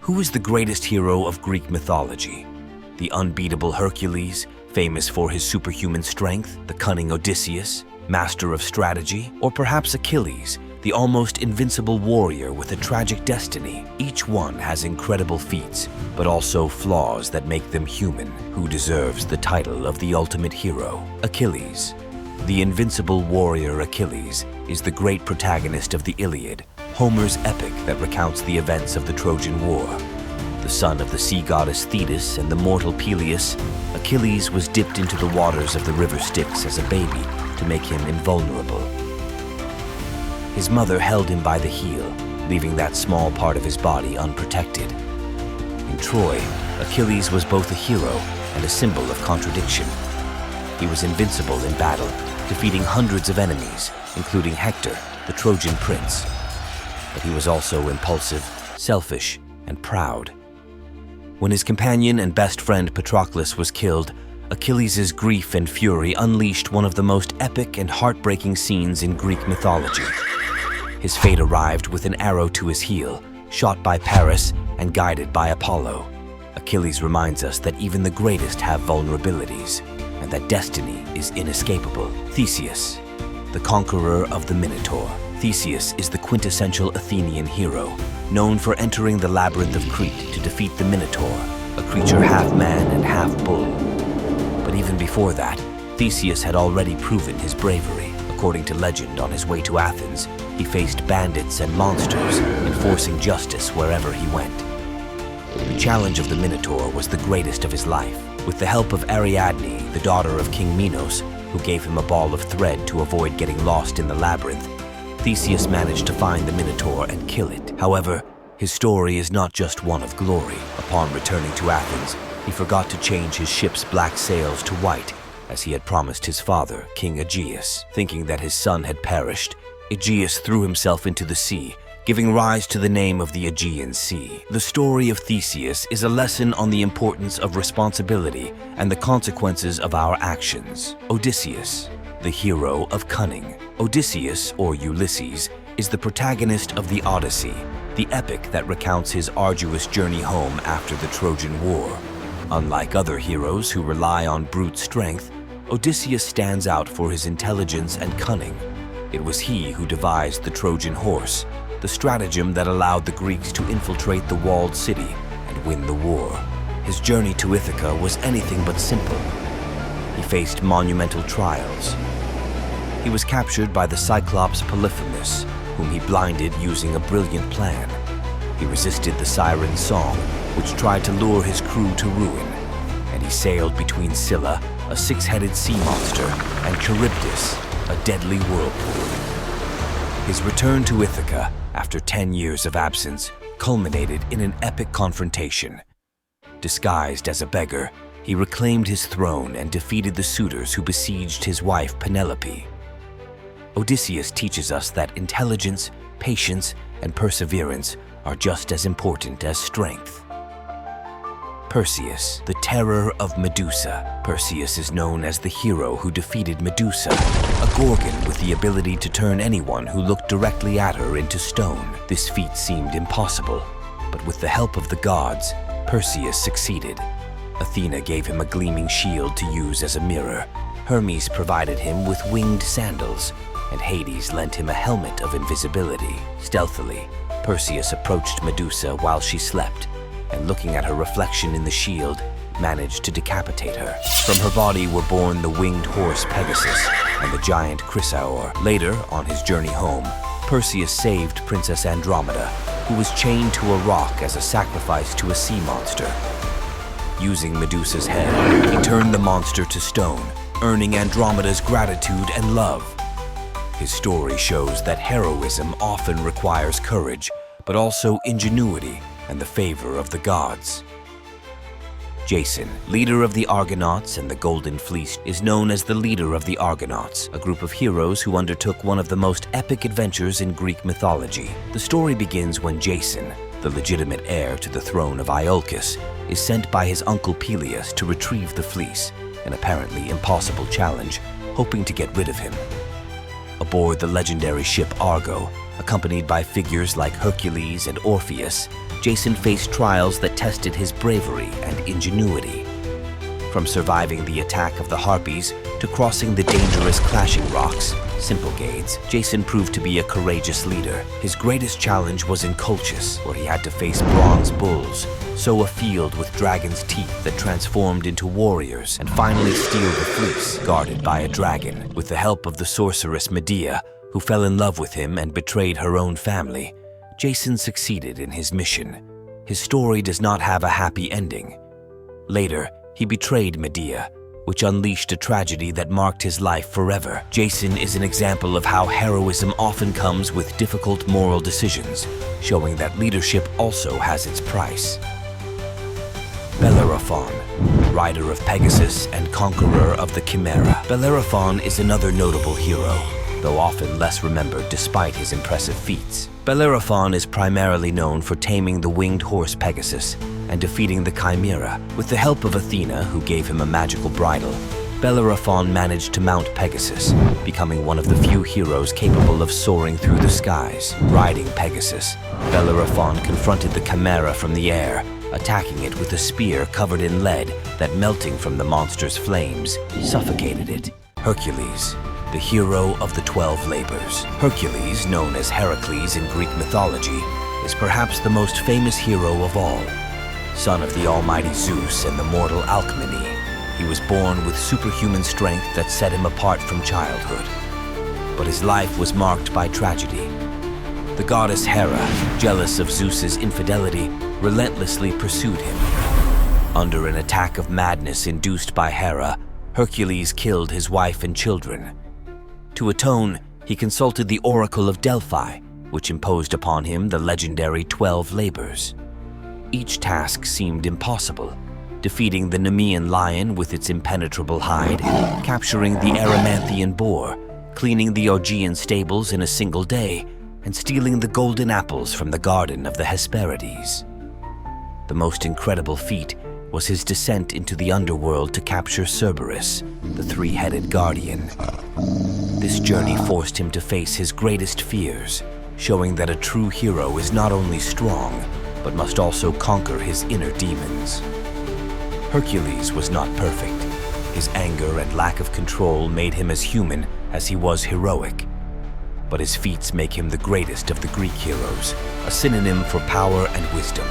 Who is the greatest hero of Greek mythology? The unbeatable Hercules, famous for his superhuman strength, the cunning Odysseus, master of strategy, or perhaps Achilles, the almost invincible warrior with a tragic destiny? Each one has incredible feats, but also flaws that make them human. Who deserves the title of the ultimate hero? Achilles. The invincible warrior Achilles is the great protagonist of the Iliad, Homer's epic that recounts the events of the Trojan War. The son of the sea goddess Thetis and the mortal Peleus, Achilles was dipped into the waters of the river Styx as a baby to make him invulnerable. His mother held him by the heel, leaving that small part of his body unprotected. In Troy, Achilles was both a hero and a symbol of contradiction. He was invincible in battle, defeating hundreds of enemies, including Hector, the Trojan prince. But he was also impulsive, selfish, and proud. When his companion and best friend Patroclus was killed, Achilles' grief and fury unleashed one of the most epic and heartbreaking scenes in Greek mythology. His fate arrived with an arrow to his heel, shot by Paris and guided by Apollo. Achilles reminds us that even the greatest have vulnerabilities, and that destiny is inescapable. Theseus, the conqueror of the Minotaur. Theseus is the quintessential Athenian hero, known for entering the labyrinth of Crete to defeat the Minotaur, a creature half man and half bull. But even before that, Theseus had already proven his bravery. According to legend, on his way to Athens, he faced bandits and monsters, enforcing justice wherever he went. The challenge of the Minotaur was the greatest of his life. With the help of Ariadne, the daughter of King Minos, who gave him a ball of thread to avoid getting lost in the labyrinth, Theseus managed to find the Minotaur and kill it. However, his story is not just one of glory. Upon returning to Athens, he forgot to change his ship's black sails to white, as he had promised his father, King Aegeus. Thinking that his son had perished, Aegeus threw himself into the sea, giving rise to the name of the Aegean Sea. The story of Theseus is a lesson on the importance of responsibility and the consequences of our actions. Odysseus, the hero of cunning. Odysseus, or Ulysses, is the protagonist of the Odyssey, the epic that recounts his arduous journey home after the Trojan War. Unlike other heroes who rely on brute strength, Odysseus stands out for his intelligence and cunning. It was he who devised the Trojan horse, the stratagem that allowed the Greeks to infiltrate the walled city and win the war. His journey to Ithaca was anything but simple. He faced monumental trials. He was captured by the Cyclops Polyphemus, whom he blinded using a brilliant plan. He resisted the siren's song, which tried to lure his crew to ruin, and he sailed between Scylla, a six-headed sea monster, and Charybdis, a deadly whirlpool. His return to Ithaca, after 10 years of absence, culminated in an epic confrontation. Disguised as a beggar, he reclaimed his throne and defeated the suitors who besieged his wife Penelope. Odysseus teaches us that intelligence, patience, and perseverance are just as important as strength. Perseus, the terror of Medusa. Perseus is known as the hero who defeated Medusa, a gorgon with the ability to turn anyone who looked directly at her into stone. This feat seemed impossible, but with the help of the gods, Perseus succeeded. Athena gave him a gleaming shield to use as a mirror. Hermes provided him with winged sandals, and Hades lent him a helmet of invisibility. Stealthily, Perseus approached Medusa while she slept, and looking at her reflection in the shield, managed to decapitate her. From her body were born the winged horse Pegasus and the giant Chrysaor. Later, on his journey home, Perseus saved Princess Andromeda, who was chained to a rock as a sacrifice to a sea monster. Using Medusa's head, he turned the monster to stone, earning Andromeda's gratitude and love. His story shows that heroism often requires courage, but also ingenuity and the favor of the gods. Jason, leader of the Argonauts and the Golden Fleece, is known as the leader of the Argonauts, a group of heroes who undertook one of the most epic adventures in Greek mythology. The story begins when Jason, the legitimate heir to the throne of Iolcus, is sent by his uncle Peleus to retrieve the fleece, an apparently impossible challenge, hoping to get rid of him. Aboard the legendary ship Argo, accompanied by figures like Hercules and Orpheus, Jason faced trials that tested his bravery and ingenuity. From surviving the attack of the Harpies to crossing the dangerous clashing rocks, Symplegades, Jason proved to be a courageous leader. His greatest challenge was in Colchis, where he had to face bronze bulls, sow a field with dragon's teeth that transformed into warriors, and finally steal the fleece guarded by a dragon. With the help of the sorceress Medea, who fell in love with him and betrayed her own family, Jason succeeded in his mission. His story does not have a happy ending. Later, he betrayed Medea, which unleashed a tragedy that marked his life forever. Jason is an example of how heroism often comes with difficult moral decisions, showing that leadership also has its price. Bellerophon, rider of Pegasus and conqueror of the Chimera. Bellerophon is another notable hero, though often less remembered despite his impressive feats. Bellerophon is primarily known for taming the winged horse Pegasus and defeating the Chimera. With the help of Athena, who gave him a magical bridle, Bellerophon managed to mount Pegasus, becoming one of the few heroes capable of soaring through the skies. Riding Pegasus, Bellerophon confronted the Chimera from the air, attacking it with a spear covered in lead that, melting from the monster's flames, suffocated it. Hercules, the hero of the 12 labors. Hercules, known as Heracles in Greek mythology, is perhaps the most famous hero of all. Son of the almighty Zeus and the mortal Alcmene, he was born with superhuman strength that set him apart from childhood. But his life was marked by tragedy. The goddess Hera, jealous of Zeus's infidelity, relentlessly pursued him. Under an attack of madness induced by Hera, Hercules killed his wife and children. To atone, he consulted the Oracle of Delphi, which imposed upon him the legendary 12 labors. Each task seemed impossible: defeating the Nemean lion with its impenetrable hide, capturing the Erymanthian boar, cleaning the Augean stables in a single day, and stealing the golden apples from the garden of the Hesperides. The most incredible feat was his descent into the underworld to capture Cerberus, the three-headed guardian. This journey forced him to face his greatest fears, showing that a true hero is not only strong, but must also conquer his inner demons. Hercules was not perfect. His anger and lack of control made him as human as he was heroic. But his feats make him the greatest of the Greek heroes, a synonym for power and wisdom.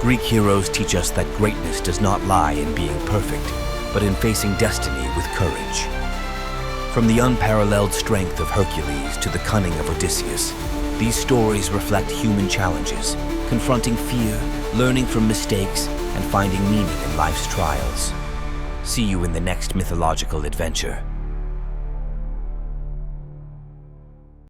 Greek heroes teach us that greatness does not lie in being perfect, but in facing destiny with courage. From the unparalleled strength of Hercules to the cunning of Odysseus, these stories reflect human challenges, confronting fear, learning from mistakes, and finding meaning in life's trials. See you in the next mythological adventure.